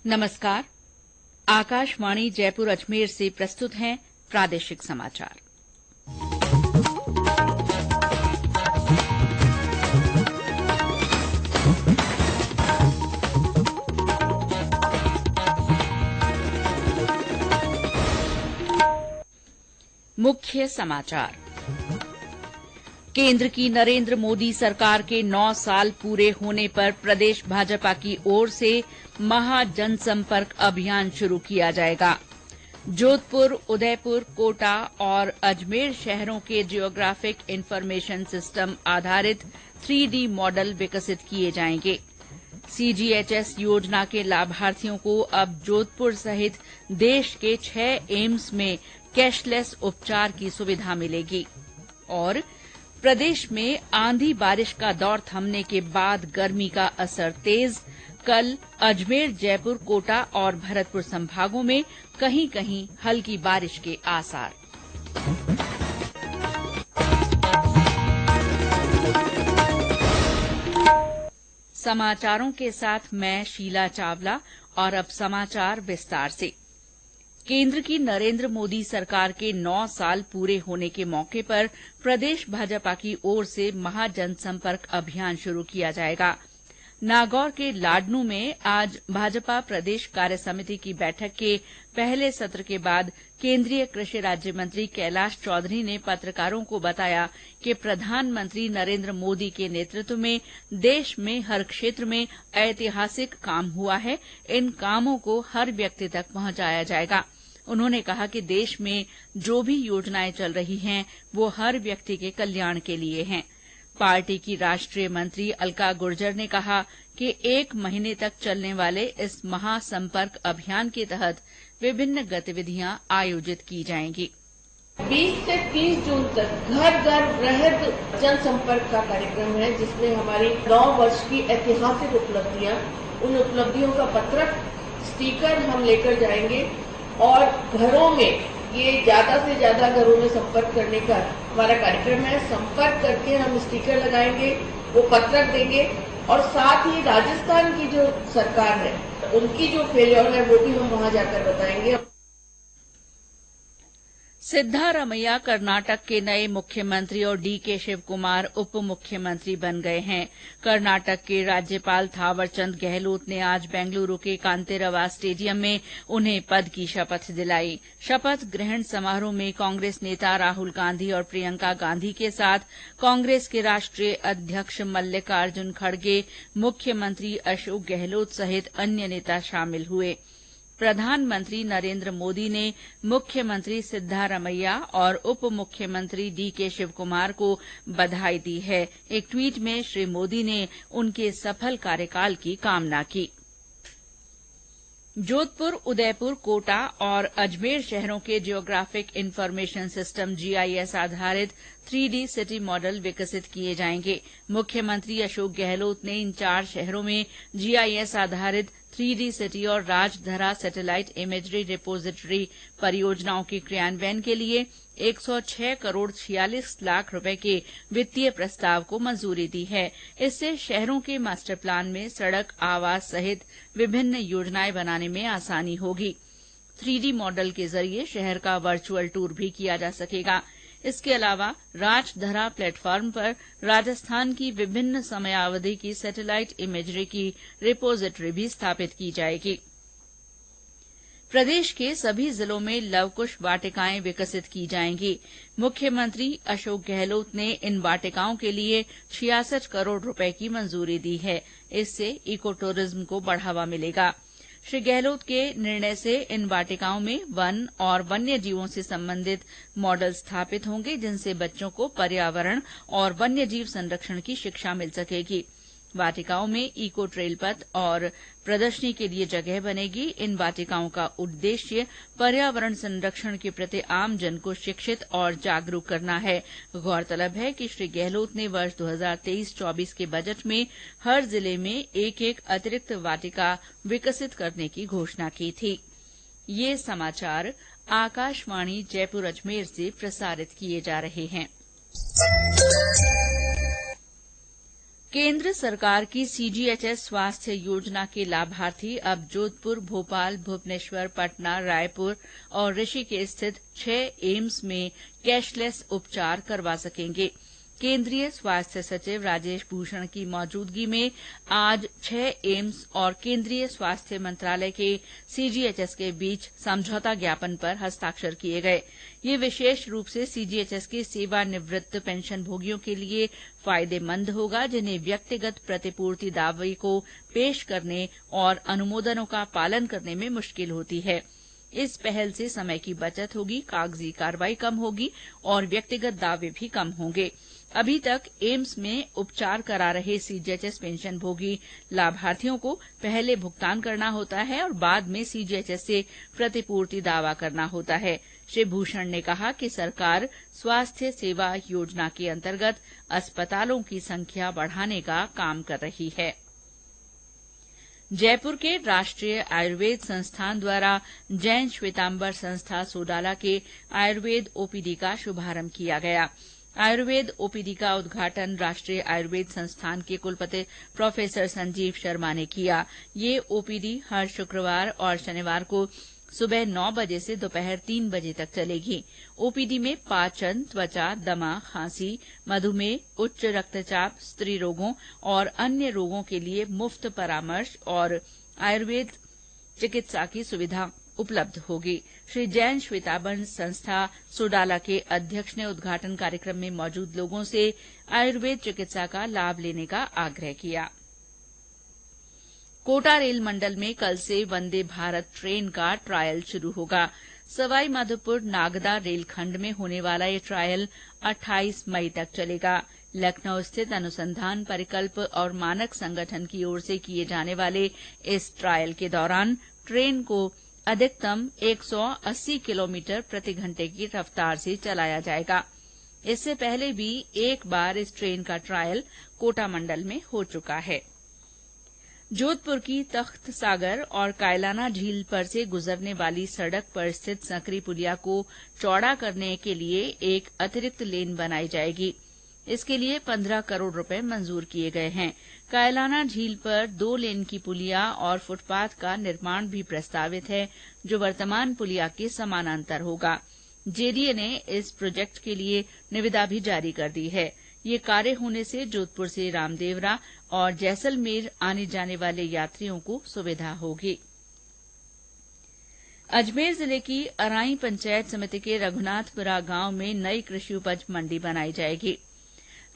नमस्कार। आकाशवाणी जयपुर अजमेर से प्रस्तुत हैं प्रादेशिक समाचार। मुख्य समाचार। केंद्र की नरेंद्र मोदी सरकार के 9 साल पूरे होने पर प्रदेश भाजपा की ओर से महाजनसंपर्क अभियान शुरू किया जाएगा। जोधपुर, उदयपुर, कोटा और अजमेर शहरों के जियोग्राफिक इंफॉर्मेशन सिस्टम आधारित 3D मॉडल विकसित किए जाएंगे। सीजीएचएस योजना के लाभार्थियों को अब जोधपुर सहित देश के 6 एम्स में कैशलेस उपचार की सुविधा मिलेगी। और प्रदेश में आंधी बारिश का दौर थमने के बाद गर्मी का असर तेज। कल अजमेर, जयपुर, कोटा और भरतपुर संभागों में कहीं कहीं हल्की बारिश के आसार। समाचारों के साथ मैं शीला चावला और अब समाचार विस्तार से। केंद्र की नरेंद्र मोदी सरकार के 9 साल पूरे होने के मौके पर प्रदेश भाजपा की ओर से महाजनसंपर्क अभियान शुरू किया जाएगा। नागौर के लाडनू में आज भाजपा प्रदेश कार्य समिति की बैठक के पहले सत्र के बाद केंद्रीय कृषि राज्य मंत्री कैलाश चौधरी ने पत्रकारों को बताया कि प्रधानमंत्री नरेंद्र मोदी के नेतृत्व में देश में हर क्षेत्र में ऐतिहासिक काम हुआ है। इन कामों को हर व्यक्ति तक पहुंचाया जाएगा। उन्होंने कहा कि देश में जो भी योजनाएं चल रही हैं वो हर व्यक्ति के कल्याण के लिए हैं। पार्टी की राष्ट्रीय मंत्री अलका गुर्जर ने कहा कि 1 महीने तक चलने वाले इस महासंपर्क अभियान के तहत विभिन्न गतिविधियां आयोजित की जाएंगी। 20 से 30 जून तक घर घर वृहद जनसंपर्क का कार्यक्रम है, जिसमें हमारी 9 वर्ष की ऐतिहासिक उपलब्धियां, उन उपलब्धियों का पत्रक, स्टीकर हम लेकर जाएंगे और घरों में ये ज्यादा से ज्यादा घरों में संपर्क करने का हमारा कार्यक्रम है। संपर्क करके हम स्टीकर लगाएंगे, वो पत्रक देंगे और साथ ही राजस्थान की जो सरकार है उनकी जो फेलियर है वो भी हम वहां जाकर बताएंगे। सिद्धारमैया कर्नाटक के नए मुख्यमंत्री और डीके शिवकुमार उप मुख्यमंत्री बन गए हैं। कर्नाटक के राज्यपाल थावरचंद गहलोत ने आज बेंगलुरु के कांतेरवा स्टेडियम में उन्हें पद की शपथ दिलाई। शपथ ग्रहण समारोह में कांग्रेस नेता राहुल गांधी और प्रियंका गांधी के साथ कांग्रेस के राष्ट्रीय अध्यक्ष मल्लिकार्जुन खड़गे, मुख्यमंत्री अशोक गहलोत सहित अन्य नेता शामिल हुए। प्रधानमंत्री नरेंद्र मोदी ने मुख्यमंत्री सिद्धारमैया और उप मुख्यमंत्री डीके शिवकुमार को बधाई दी है। एक ट्वीट में श्री मोदी ने उनके सफल कार्यकाल की कामना की। जोधपुर, उदयपुर, कोटा और अजमेर शहरों के जियोग्राफिक इंफॉर्मेशन सिस्टम जीआईएस आधारित 3D सिटी मॉडल विकसित किए जाएंगे। मुख्यमंत्री अशोक गहलोत ने इन 4 शहरों में जीआईएस आधारित 3D सिटी और राजधरा सैटेलाइट इमेजरी रिपोजिटरी परियोजनाओं के क्रियान्वयन के लिए 106 करोड़ 46 लाख रुपए के वित्तीय प्रस्ताव को मंजूरी दी है। इससे शहरों के मास्टर प्लान में सड़क, आवास सहित विभिन्न योजनाएं बनाने में आसानी होगी। 3D मॉडल के जरिए शहर का वर्चुअल टूर भी किया जा सकेगा। इसके अलावा राजधरा प्लेटफॉर्म पर राजस्थान की विभिन्न समयावधि की सैटेलाइट इमेजरी की रिपोजिटरी भी स्थापित की जाएगी। प्रदेश के सभी जिलों में लवकुश वाटिकाएं विकसित की जाएंगी। मुख्यमंत्री अशोक गहलोत ने इन वाटिकाओं के लिए 66 करोड़ रुपए की मंजूरी दी है। इससे इको टूरिज्म को बढ़ावा मिलेगा। श्री गहलोत के निर्णय से इन वाटिकाओं में वन और वन्य जीवों से संबंधित मॉडल स्थापित होंगे, जिनसे बच्चों को पर्यावरण और वन्य जीव संरक्षण की शिक्षा मिल सकेगी। वाटिकाओं में इको ट्रेल पथ और प्रदर्शनी के लिए जगह बनेगी। इन वाटिकाओं का उद्देश्य पर्यावरण संरक्षण के प्रति आमजन को शिक्षित और जागरूक करना है। गौरतलब है कि श्री गहलोत ने वर्ष 2023-24 के बजट में हर जिले में एक अतिरिक्त वाटिका विकसित करने की घोषणा की थी। ये समाचार आकाशवाणी जयपुर अजमेर से प्रसारित किए जा रहे हैं। केंद्र सरकार की सीजीएचएस स्वास्थ्य योजना के लाभार्थी अब जोधपुर, भोपाल, भुवनेश्वर, पटना, रायपुर और ऋषिकेश स्थित 6 एम्स में कैशलेस उपचार करवा सकेंगे। केंद्रीय स्वास्थ्य सचिव राजेश भूषण की मौजूदगी में आज 6 एम्स और केंद्रीय स्वास्थ्य मंत्रालय के सीजीएचएस के बीच समझौता ज्ञापन पर हस्ताक्षर किए गए। ये विशेष रूप से सीजीएचएस के सेवानिवृत्त पेंशनभोगियों के लिए फायदेमंद होगा, जिन्हें व्यक्तिगत प्रतिपूर्ति दावे को पेश करने और अनुमोदनों का पालन करने में मुश्किल होती है। इस पहल से समय की बचत होगी, कागजी कार्रवाई कम होगी और व्यक्तिगत दावे भी कम होंगे। अभी तक एम्स में उपचार करा रहे सीजीएचएस पेंशनभोगी लाभार्थियों को पहले भुगतान करना होता है और बाद में सीजीएचएस से प्रतिपूर्ति दावा करना होता है। श्री भूषण ने कहा कि सरकार स्वास्थ्य सेवा योजना के अंतर्गत अस्पतालों की संख्या बढ़ाने का काम कर रही है। जयपुर के राष्ट्रीय आयुर्वेद संस्थान द्वारा जैन श्वेतांबर संस्था सोडाला के आयुर्वेद ओपीडी का शुभारंभ किया गया। आयुर्वेद ओपीडी का उद्घाटन राष्ट्रीय आयुर्वेद संस्थान के कुलपति प्रोफेसर संजीव शर्मा ने किया। ये ओपीडी हर शुक्रवार और शनिवार को सुबह 9 बजे से दोपहर 3 बजे तक चलेगी। ओपीडी में पाचन, त्वचा, दमा, खांसी, मधुमेह, उच्च रक्तचाप, स्त्री रोगों और अन्य रोगों के लिए मुफ्त परामर्श और आयुर्वेद चिकित्सा की सुविधा उपलब्ध होगी। श्री जैन श्वेतांबर संस्था सोडाला के अध्यक्ष ने उद्घाटन कार्यक्रम में मौजूद लोगों से आयुर्वेद चिकित्सा का लाभ लेने का आग्रह किया। कोटा रेल मंडल में कल से वंदे भारत ट्रेन का ट्रायल शुरू होगा। सवाई माधोपुर नागदा रेलखंड में होने वाला ये ट्रायल 28 मई तक चलेगा। लखनऊ स्थित अनुसंधान, परिकल्प और मानक संगठन की ओर से किए जाने वाले इस ट्रायल के दौरान ट्रेन को अधिकतम 180 किलोमीटर प्रति घंटे की रफ्तार से चलाया जाएगा। इससे पहले भी एक बार इस ट्रेन का ट्रायल कोटा मंडल में हो चुका है। जोधपुर की तख्त सागर और कायलाना झील पर से गुजरने वाली सड़क पर स्थित सकरी पुलिया को चौड़ा करने के लिए एक अतिरिक्त लेन बनाई जाएगी। इसके लिए 15 करोड़ रुपए मंजूर किए गए हैं। कायलाना झील पर 2 लेन की पुलिया और फुटपाथ का निर्माण भी प्रस्तावित है, जो वर्तमान पुलिया के समानांतर होगा। जेडीए ने इस प्रोजेक्ट के लिए निविदा भी जारी कर दी है। ये कार्य होने से जोधपुर से रामदेवरा और जैसलमेर आने जाने वाले यात्रियों को सुविधा होगी। अजमेर जिले की अराई पंचायत समिति के रघुनाथपुरा गांव में नई कृषि उपज मंडी बनाई जाएगी।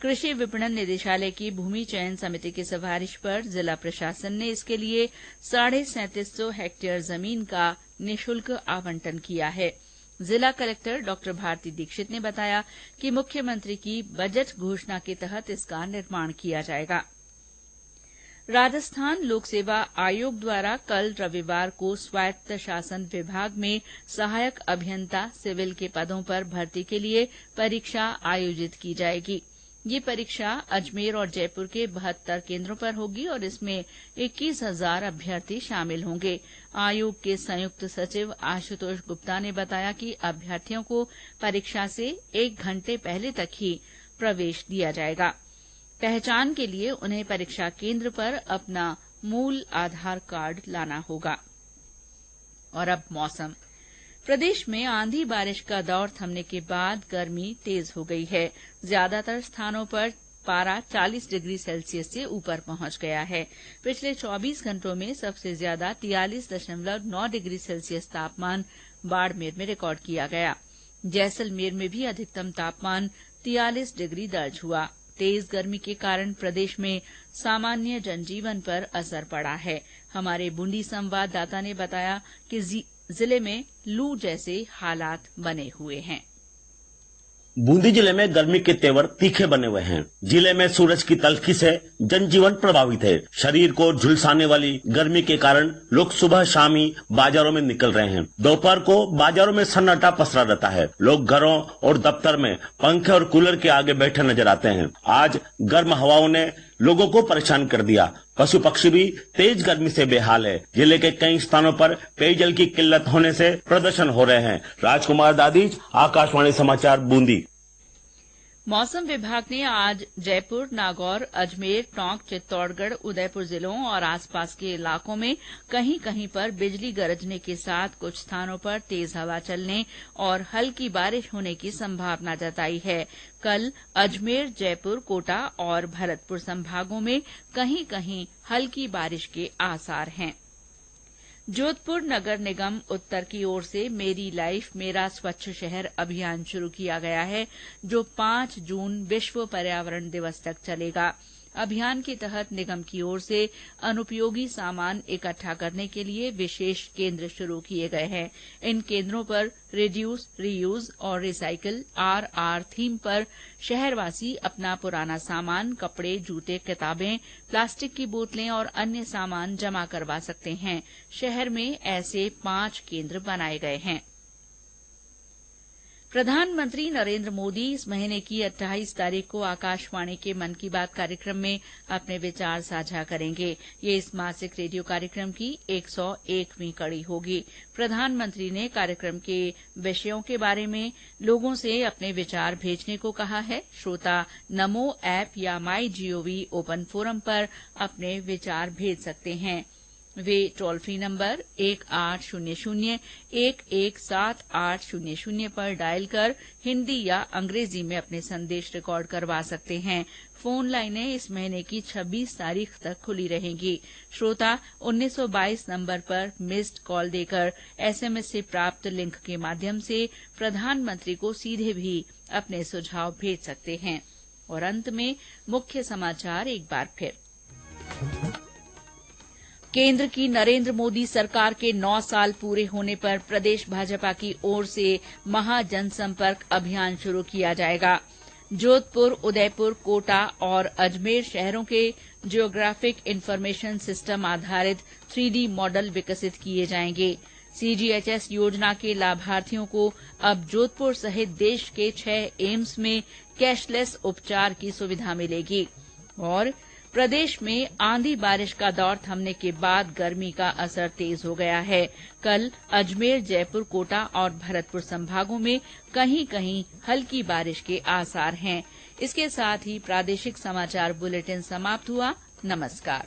कृषि विपणन निदेशालय की भूमि चयन समिति की सिफारिश पर जिला प्रशासन ने इसके लिए 3750 हेक्टेयर जमीन का निःशुल्क आवंटन किया है। जिला कलेक्टर डॉ भारती दीक्षित ने बताया कि मुख्यमंत्री की बजट घोषणा के तहत इसका निर्माण किया जाएगा। राजस्थान लोक सेवा आयोग द्वारा कल रविवार को स्वायत्त शासन विभाग में सहायक अभियंता सिविल के पदों पर भर्ती के लिए परीक्षा आयोजित की जाएगी। ये परीक्षा अजमेर और जयपुर के 72 केंद्रों पर होगी और इसमें 21,000 अभ्यर्थी शामिल होंगे। आयोग के संयुक्त सचिव आशुतोष गुप्ता ने बताया कि अभ्यर्थियों को परीक्षा से 1 घंटे पहले तक ही प्रवेश दिया जाएगा। पहचान के लिए उन्हें परीक्षा केंद्र पर अपना मूल आधार कार्ड लाना होगा। और अब मौसम। प्रदेश में आंधी बारिश का दौर थमने के बाद गर्मी तेज हो गई है। ज्यादातर स्थानों पर पारा 40 डिग्री सेल्सियस से ऊपर पहुंच गया है। पिछले 24 घंटों में सबसे ज्यादा 43.9 डिग्री सेल्सियस तापमान बाड़मेर में रिकॉर्ड किया गया। जैसलमेर में भी अधिकतम तापमान 43 डिग्री दर्ज हुआ। तेज गर्मी के कारण प्रदेश में सामान्य जनजीवन पर असर पड़ा है। हमारे बूंदी संवाददाता ने बताया कि जिले में लू जैसे हालात बने हुए हैं। बूंदी जिले में गर्मी के तेवर तीखे बने हुए हैं। जिले में सूरज की तल्खी से जनजीवन प्रभावित है। शरीर को झुलसाने वाली गर्मी के कारण लोग सुबह शाम ही बाजारों में निकल रहे हैं। दोपहर को बाजारों में सन्नाटा पसरा रहता है। लोग घरों और दफ्तर में पंखे और कूलर के आगे बैठे नजर आते हैं। आज गर्म हवाओं ने लोगों को परेशान कर दिया। पशु पक्षी भी तेज गर्मी से बेहाल है। जिले के कई स्थानों पर पेयजल की किल्लत होने से प्रदर्शन हो रहे हैं। राजकुमार दादीज, आकाशवाणी समाचार, बूंदी। मौसम विभाग ने आज जयपुर, नागौर, अजमेर, टोंक, चित्तौड़गढ़, उदयपुर जिलों और आसपास के इलाकों में कहीं कहीं पर बिजली गरजने के साथ कुछ स्थानों पर तेज हवा चलने और हल्की बारिश होने की संभावना जताई है। कल अजमेर, जयपुर, कोटा और भरतपुर संभागों में कहीं कहीं हल्की बारिश के आसार हैं। जोधपुर नगर निगम उत्तर की ओर से मेरी लाइफ मेरा स्वच्छ शहर अभियान शुरू किया गया है, जो 5 जून विश्व पर्यावरण दिवस तक चलेगा। अभियान के तहत निगम की ओर से अनुपयोगी सामान इकट्ठा करने के लिए विशेष केंद्र शुरू किए गए हैं। इन केंद्रों पर रिड्यूस, रीयूज और रिसाइकिल RR थीम पर शहरवासी अपना पुराना सामान, कपड़े, जूते, किताबें, प्लास्टिक की बोतलें और अन्य सामान जमा करवा सकते हैं। शहर में ऐसे 5 केंद्र बनाए गए हैं। प्रधानमंत्री नरेंद्र मोदी इस महीने की 28 तारीख को आकाशवाणी के मन की बात कार्यक्रम में अपने विचार साझा करेंगे। ये इस मासिक रेडियो कार्यक्रम की 101वीं कड़ी होगी। प्रधानमंत्री ने कार्यक्रम के विषयों के बारे में लोगों से अपने विचार भेजने को कहा है। श्रोता नमो ऐप या MyGov ओपन फोरम पर अपने विचार भेज सकते हैं। वे टोल फ्री नंबर 1800-117800 पर डायल कर हिंदी या अंग्रेजी में अपने संदेश रिकॉर्ड करवा सकते हैं। फोन लाइनें इस महीने की 26 तारीख तक खुली रहेंगी। श्रोता 1922 नंबर पर मिस्ड कॉल देकर SMS से प्राप्त लिंक के माध्यम से प्रधानमंत्री को सीधे भी अपने सुझाव भेज सकते हैं। और अंत में मुख्य समाचार एक बार फिर। केंद्र की नरेंद्र मोदी सरकार के 9 साल पूरे होने पर प्रदेश भाजपा की ओर से महाजनसंपर्क अभियान शुरू किया जाएगा। जोधपुर, उदयपुर, कोटा और अजमेर शहरों के जियोग्राफिक इंफॉर्मेशन सिस्टम आधारित 3D मॉडल विकसित किए जाएंगे। CGHS योजना के लाभार्थियों को अब जोधपुर सहित देश के 6 एम्स में कैशलेस उपचार की सुविधा मिलेगी। और प्रदेश में आंधी बारिश का दौर थमने के बाद गर्मी का असर तेज हो गया है। कल अजमेर, जयपुर, कोटा और भरतपुर संभागों में कहीं कहीं हल्की बारिश के आसार हैं। इसके साथ ही प्रादेशिक समाचार बुलेटिन समाप्त हुआ। नमस्कार।